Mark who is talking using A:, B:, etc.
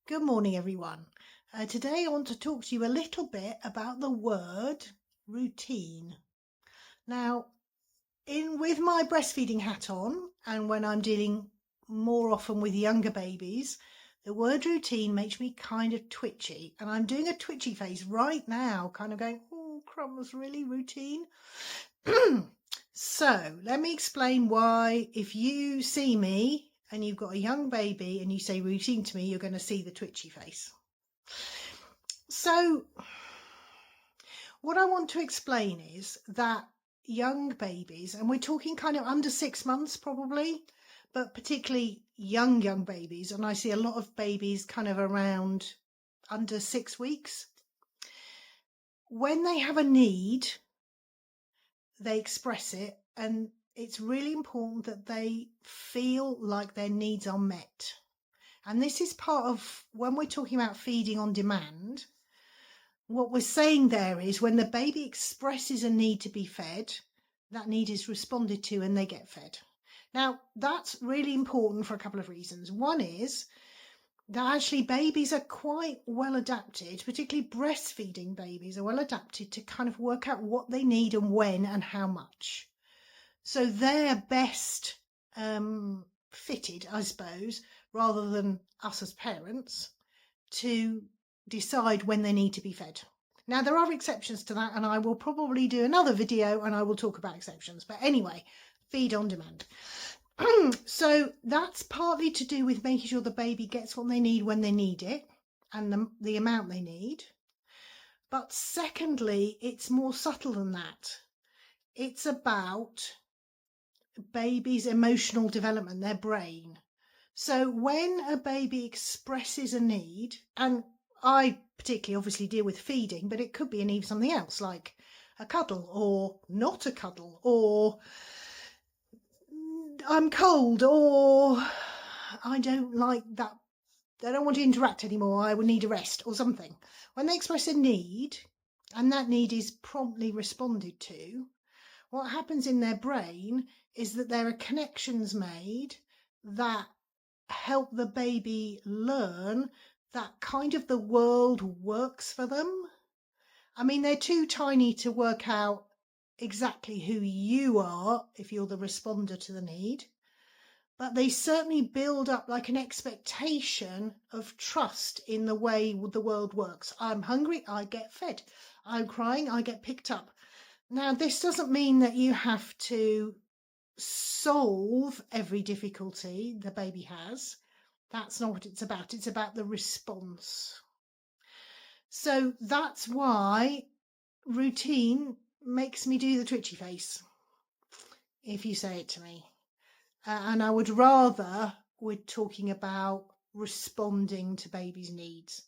A: Good morning, everyone. Today I want to talk to you a little bit about the word routine. Now, with my breastfeeding hat on, and when I'm dealing more often with younger babies, the word routine makes me kind of twitchy, and I'm doing a twitchy face right now, kind of going, "Oh, crumbs, really routine?" So let me explain why. If you see me and you've got a young baby and you say routine to me, you're going to see the twitchy face. So what I want to explain is that young babies, and we're talking kind of under 6 months probably, but particularly young babies, and I see a lot of babies kind of around under 6 weeks, when they have a need, they express it, and it's really important that they feel like their needs are met. And this is part of when we're talking about feeding on demand. What we're saying there is when the baby expresses a need to be fed, that need is responded to and they get fed. Now, that's really important for a couple of reasons. One is that actually babies are quite well adapted, particularly breastfeeding babies are well adapted to kind of work out what they need and when and how much. So they're best fitted, I suppose, rather than us as parents, to decide when they need to be fed. Now, there are exceptions to that, and I will probably do another video and I will talk about exceptions. But anyway, feed on demand. So that's partly to do with making sure the baby gets what they need when they need it and the amount they need. But secondly, it's more subtle than that. It's about baby's emotional development, their brain. So when a baby expresses a need, and I particularly obviously deal with feeding, but it could be a need for something else, like a cuddle or not a cuddle, or I'm cold, or I don't like that, I don't want to interact anymore, I would need a rest or something. When they express a need and that need is promptly responded to, what happens in their brain is that there are connections made that help the baby learn that kind of the world works for them. I mean, they're too tiny to work out exactly who you are if you're the responder to the need, but they certainly build up like an expectation of trust in the way the world works. I'm hungry, I get fed. I'm crying, I get picked up. Now, this doesn't mean that you have to solve every difficulty the baby has. That's not what it's about. It's about the response. So that's why routine makes me do the twitchy face, if you say it to me. And I would rather we're talking about responding to baby's needs.